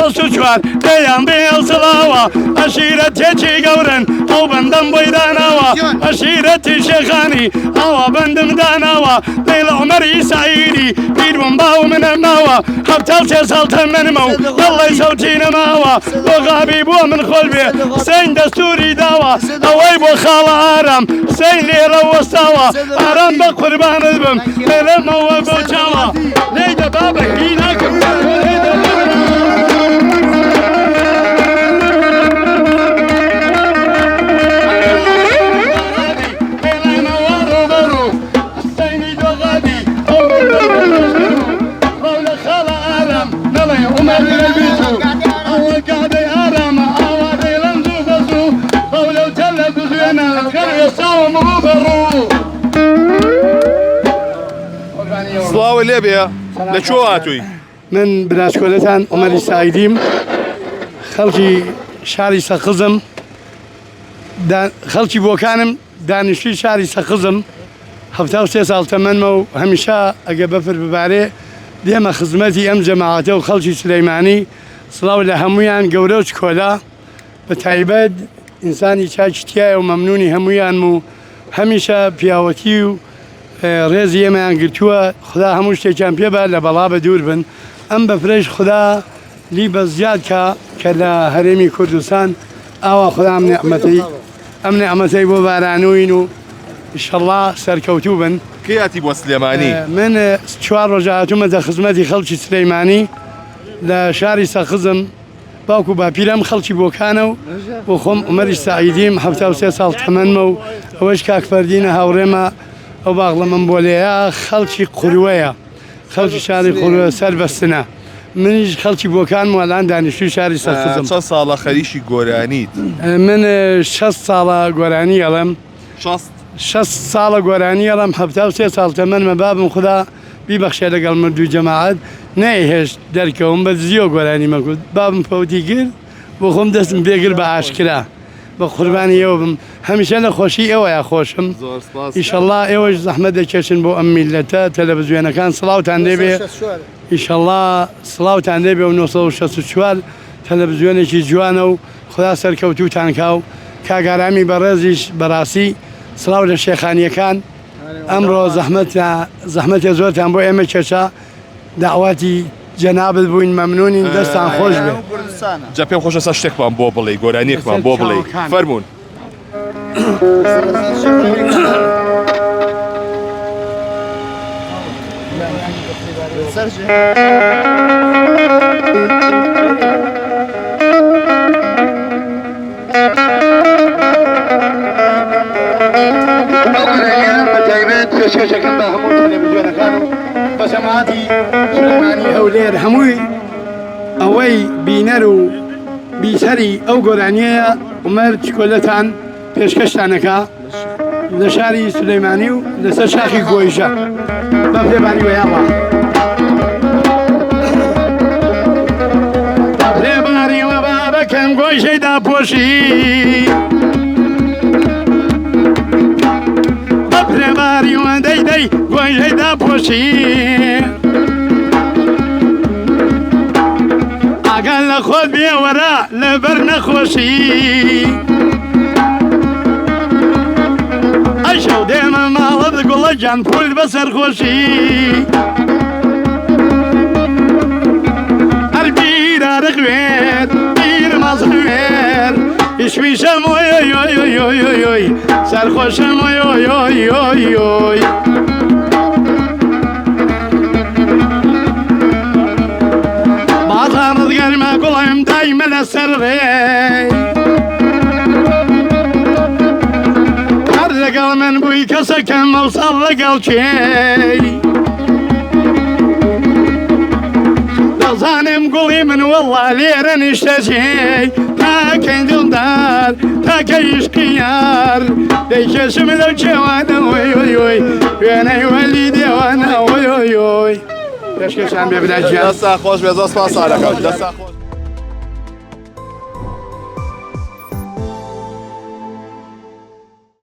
1964 دەیان بێ هەڵسڵاوە عەشیرەتێکی گەورن ئەو بەندەم بۆی داناوە عەشیرەتی شێخانی ئاوا بەندم داناوە دەی لە عومەری سەعیدی پیر بووم باو منە ماوە 73 ساڵ تەمەنمە و دڵی سەوتی نەماوە بۆ غابی بووە من خۆل بێ حسین دەستوری داوە ئەوەی بۆ خاڵە ئارام حسین لێرە وەستاوە ئارام بە قوربانت بم لێرەمەوە بۆ چاوە لێی دەبا بەهی ناکەم سڵاوە لێ بێ لە چۆ هاتووی؟ من بناشکۆلەتان عومەری سەعیدیم خەڵکی شاری سەقزم خەڵکی بۆکانم دانیشتوی شاری سەقزم 73 ساڵ تەمەنمە و هەمیشە ئەگە بەفر ببارێ دێمە خزمەتی ئەم جەماعەتە و خەڵکی سلەیمانی سڵاو لە هەمویان گەورە و چکۆلا بە تایبەت ئینسانی چاکیتیایە و مەمنونی هەمویان و هەمیشە پیاوەتی و ڕێزی ئێمەیان گرتووە خدا هەموو شتێکیان پێبە لە بەڵا بە دوور بن ئەم بەفرەش خدا لی بە زیاد کە لە هەرێمی کوردستان ئاوا خدا ئەم نێعمەتەی بۆ بارانوین و ئینشەڵڵا سەرکەوتوو بن. کێ هاتی بۆ سلێمانی؟ من 4 ڕۆژ هاتوومەتە خزمەتی خەڵکی سلەیمانی لە شاری سەقزم باوکو باپیرەم خەڵکی بۆکانە و بۆ خۆم عومەری سەعیدیم 73 ساڵ تەمەنمە و ئەوەش کاکفەردینە هاوڕێمە ئەو باغڵە من بۆ لێیە خەڵکی قوروەیە خەڵکی شاری قوروە سەربەستنە منیش خەڵکی بۆکان وەلان دانیشتوی شاری سەقزم. چەند ساڵە خەریشی گۆرانیت؟ من 6 ساڵە گۆرانی ئەڵم 6 ساڵە گۆرانی ئەڵم 73 ساڵ تەمەنمە بابم خدا بیبەخشێ لەگەڵ مردوو جەماعەت نەیهێشت دەرکەوم بە زیۆ گۆرانی مەکوت بابم فەوتی کرد بۆ خۆم دەستم پێگر بە ئاشکرا بە قوربانی ئێوە بم هەمیشە لە خۆشی ئێوەیە خۆشم ئیشەڵڵا ئێوەش زەحمەت دەکێشن بۆ ئەم میلەتە تەلەڤیزیۆنەکان سڵاوتان دەبێ ئیشەڵڵا سڵاوتان دەبێ و 1964 تەلەڤیزیۆنێکی جوانە و خدا سەرکەوتوتان کاو کاگارامی بەڕێزیش بەڕاستی سڵاو لە شێخانیەکان ئەمڕۆ زەحمەتە زۆرتان بۆ ئێمە کێشا داواتی جەنابت بووین مەمنونین دەستان خۆش بێ. جا پێم خۆشە سا شتێکمان بۆ بڵێ گۆرانیەکمان بۆ بڵێ فەرموون. پێشکەشەکەم بە هەموو تەلەڤیزیۆنەکان و بە جەماعەتی سلێمانی هەولێر هەمووی ئەوەی بینەر و بیسەری ئەو گۆرانیەیە عومەر چکۆلەتان پێشکەشتانەکە لە شاری سلەیمانی و لەسەر شاخی گۆیژە بە پێبانی وەیاڵە پێبانی وە بابەکەم گۆیژەی داپۆشی پرێباری وەندەی گۆیژەی داپۆشی ئاگان لە خۆت بێوەرە لەبەر نەخۆشی ئەشەو دێمە ماڵەت گوڵە گیان پول بەسەر خۆشی هەر بیرارەخوێت بیر مەزخوێت ئیشویشەم ئۆی سەرخۆشم ئۆی بازانت گەرمە گوڵم دایمە لەسەر ڕێ هەر لەگەڵ من بووی کەسەکەم مەوسەڵ لەگەڵ کێی دەزانم گوڵی من وەڵا لێرە نیشتەجێی تاکەی دڵدار تاکەی عشقیار دەیکێشم لەو کێوانە وەی وێنەی وەلی دێوانە وەی پێشکەشان بێ بدات دەستا خۆش بێ زۆر سپاس ساڵەکەم دەستا خۆش